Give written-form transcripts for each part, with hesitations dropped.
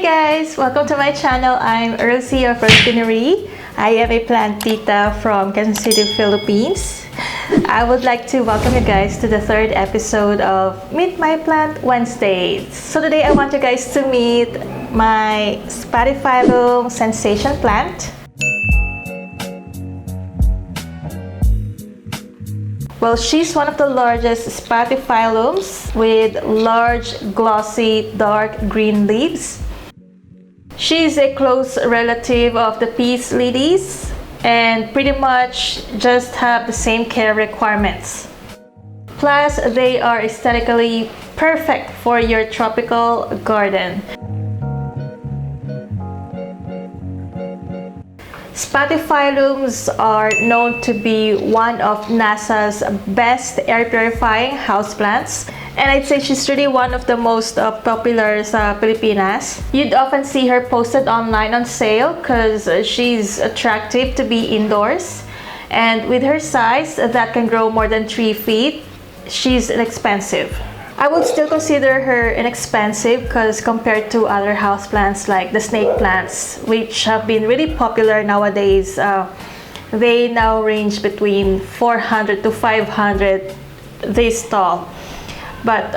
guys! Welcome to my channel. I'm Rosie of Rosepinery. I am a plantita from Quezon City, Philippines. I would like to welcome you guys to the third episode of Meet My Plant Wednesdays. So today I want you guys to meet my Spathiphyllum Sensation plant. Well, she's one of the largest spathiphyllums with large, glossy, dark green leaves. She's a close relative of the peace lilies and pretty much just have the same care requirements. Plus, they are aesthetically perfect for your tropical garden. Spathiphyllums are known to be one of NASA's best air purifying houseplants, and I'd say she's really one of the most popular sa Pilipinas. You'd often see her posted online on sale because she's attractive to be indoors, and with her size that can grow more than 3 feet, she's inexpensive. I would still consider her inexpensive because compared to other houseplants like the snake plants, which have been really popular nowadays, they now range between 400 to 500 this tall. But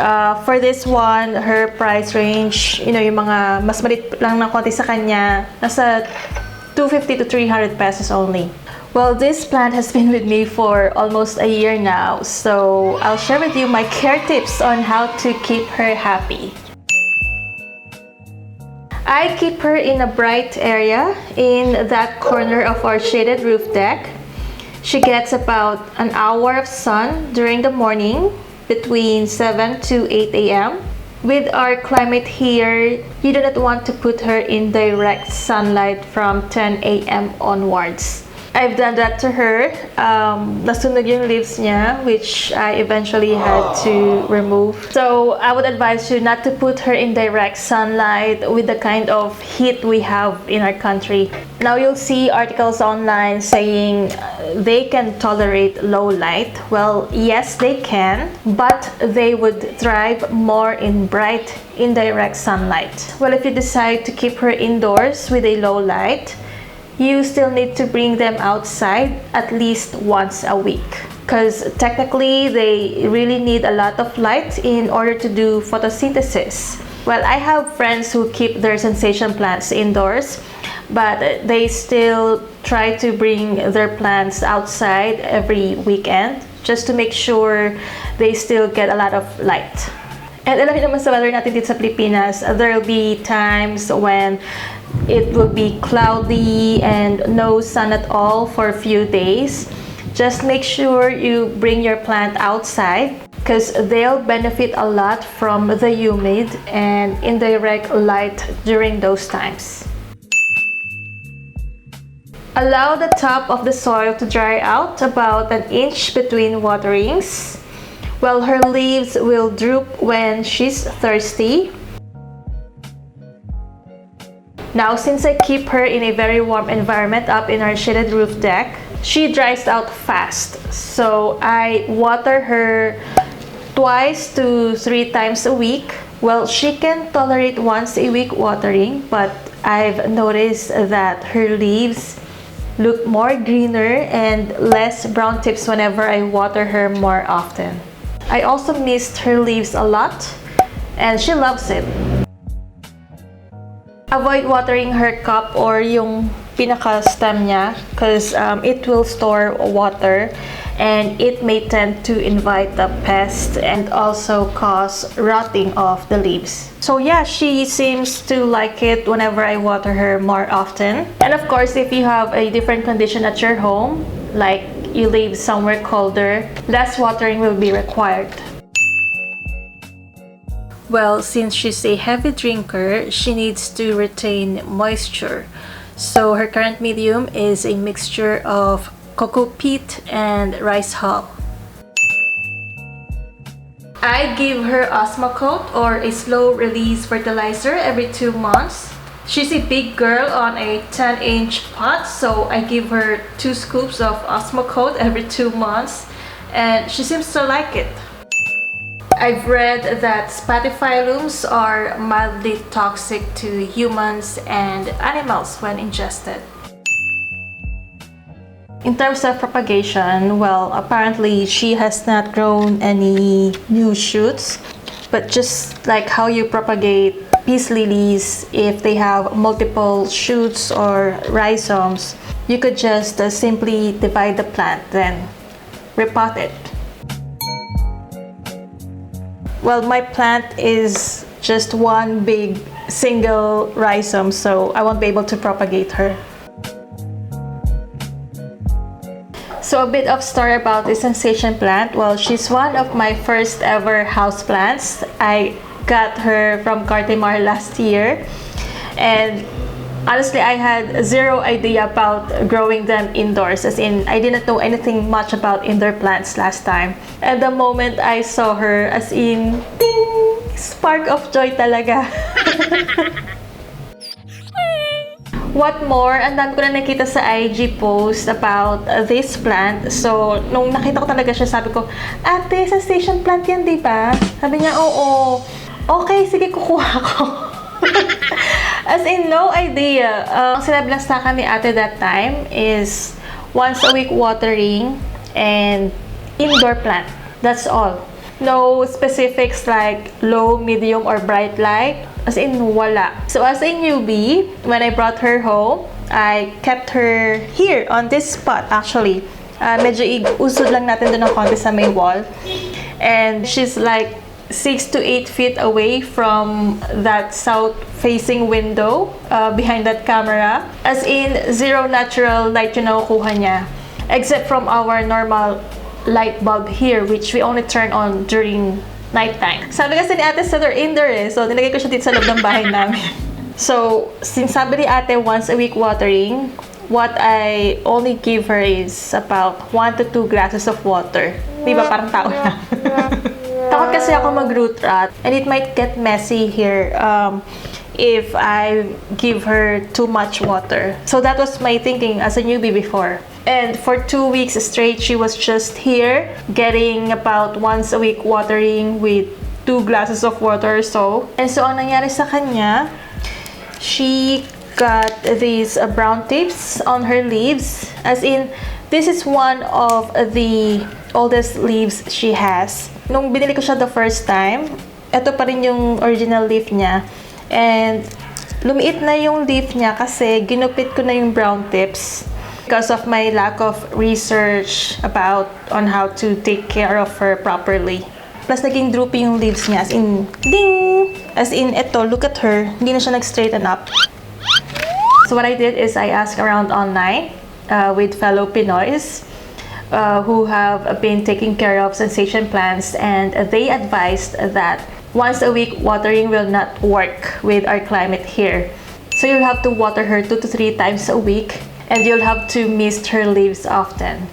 for this one, her price range, yung mga mas malit lang ng konti sa kanya, nasa 250 to 300 pesos only. Well, this plant has been with me for almost a year now, so I'll share with you my care tips on how to keep her happy. I keep her in a bright area in that corner of our shaded roof deck. She gets about an hour of sun during the morning between 7 to 8 a.m. With our climate here, you do not want to put her in direct sunlight from 10 a.m. onwards. I've done that to her. Nasunog yung leaves niya, which I eventually had to remove. So I would advise you not to put her in direct sunlight with the kind of heat we have in our country. Now you'll see articles online saying they can tolerate low light. Well, yes, they can, but they would thrive more in bright, indirect sunlight. Well, if you decide to keep her indoors with a low light, you still need to bring them outside at least once a week, because technically they really need a lot of light in order to do photosynthesis. Well, I have friends who keep their sensation plants indoors, but they still try to bring their plants outside every weekend just to make sure they still get a lot of light. And alam niyo naman sa weather natin dito sa Pilipinas, there will be times when it will be cloudy and no sun at all for a few days. Just make sure you bring your plant outside because they'll benefit a lot from the humid and indirect light during those times. Allow the top of the soil to dry out about an inch between waterings. Well, her leaves will droop when she's thirsty. Now, since I keep her in a very warm environment up in our shaded roof deck, she dries out fast. So I water her 2 to 3 times a week. Well, she can tolerate once a week watering, but I've noticed that her leaves look more greener and less brown tips whenever I water her more often. I also mist her leaves a lot, and she loves it. Avoid watering her cup or yung pinaka-stem niya because it will store water and it may tend to invite the pest and also cause rotting of the leaves. So yeah, she seems to like it whenever I water her more often. And of course, if you have a different condition at your home, like you live somewhere colder, less watering will be required. Well, since she's a heavy drinker, she needs to retain moisture. So her current medium is a mixture of cocoa peat and rice hull. I give her Osmocote or a slow release fertilizer every 2 months. She's a big girl on a 10-inch pot, so I give her 2 scoops of Osmocote every 2 months, and she seems to like it. I've read that spathiphyllums are mildly toxic to humans and animals when ingested. In terms of propagation, well, apparently she has not grown any new shoots, but just like how you propagate peace lilies, if they have multiple shoots or rhizomes, you could just simply divide the plant, then repot it. Well, my plant is just one big single rhizome, so I won't be able to propagate her. So a bit of story about this sensation plant. Well, she's one of my first ever houseplants. I got her from Cartimar last year, and honestly, I had zero idea about growing them indoors, as in I didn't know anything much about indoor plants last time. And the moment I saw her, as in, ding! Spark of joy talaga. What more, ang dami ko na nakita sa IG post about this plant. So, nung nakita ko talaga siya, sabi ko, ate, sensation plant yan, di ba? Sabi niya, oo. Okay, sige, kukuha ko. As in, no idea. Ang sinabi lang sa akin ni ate that time is once a week watering and indoor plant. That's all. No specifics like low, medium, or bright light. As in, wala. So as a newbie, when I brought her home, I kept her here on this spot actually. Medyo usod lang natin doon ng konti sa may wall. And she's like 6 to 8 feet away from that south-facing window behind that camera. As in, zero natural light yung nakukuha niya. Except from our normal light bulb here, which we only turn on during nighttime. Sabi kasi ni ate sa indoor eh, so nilagay ko siya dito sa loob ng bahay namin. So, since sabi ni ate once a week watering, what I only give her is about 1 to 2 glasses of water. Di ba parang tao na? Takot kasi ako mag-root rot, and it might get messy here if I give her too much water. So that was my thinking as a newbie before. And for 2 weeks straight, she was just here, getting about once a week watering with 2 glasses of water or so. And so, ang nangyari sa kanya, she got these brown tips on her leaves. As in, this is one of the oldest leaves she has. Nung binili ko siya the first time, ito pa rin yung original leaf niya. And lumiit na yung leaf niya kasi ginupit ko na yung brown tips because of my lack of research about on how to take care of her properly. Plus, naging droopy yung leaves niya. As in, ding! As in, eto, look at her. Hindi na siya nag-straighten up. So what I did is I asked around online with fellow Pinoys who have been taking care of sensation plants, and they advised that once a week watering will not work with our climate here. So you'll have to water her 2 to 3 times a week, and you'll have to mist her leaves often.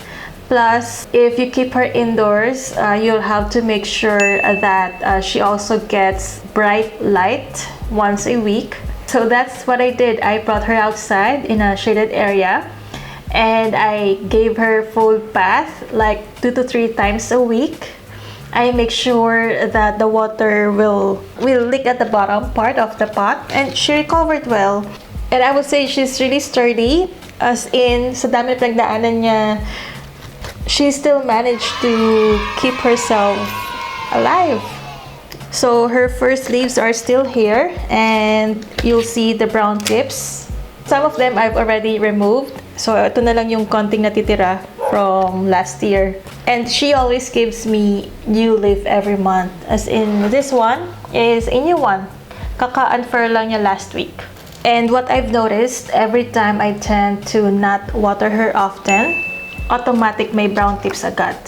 Plus, if you keep her indoors, you'll have to make sure that she also gets bright light once a week. So that's what I did. I brought her outside in a shaded area, and I gave her full bath like 2 to 3 times a week. I make sure that the water will leak at the bottom part of the pot, and she recovered well. And I would say she's really sturdy. As in, sa dami pinagdaanan niya, she still managed to keep herself alive. So her first leaves are still here, and you'll see the brown tips. Some of them I've already removed. So ito na lang yung konting natitira from last year. And she always gives me new leaf every month. As in, this one is a new one. Kaka-unfurl lang niya last week. And what I've noticed, every time I tend to not water her often, automatic may brown tips agad.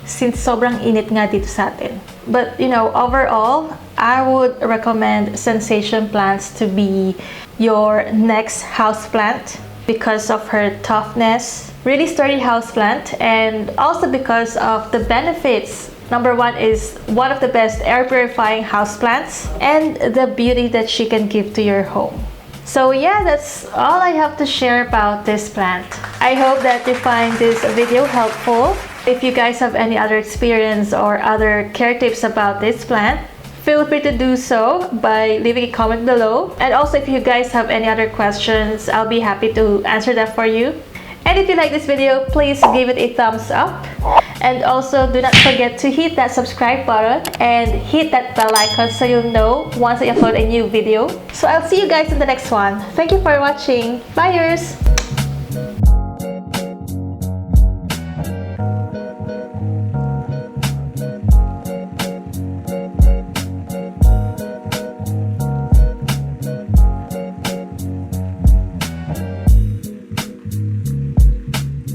Since sobrang init nga dito sa atin. But, you know, overall, I would recommend sensation plants to be your next houseplant because of her toughness. Really sturdy houseplant, and also because of the benefits. Number 1 is one of the best air purifying houseplants, and the beauty that she can give to your home. So yeah, that's all I have to share about this plant. I hope that you find this video helpful. If you guys have any other experience or other care tips about this plant, feel free to do so by leaving a comment below. And also, if you guys have any other questions, I'll be happy to answer them for you. And if you like this video, please give it a thumbs up. And also, do not forget to hit that subscribe button and hit that bell icon so you'll know once I upload a new video. So I'll see you guys in the next one. Thank you for watching. Bye,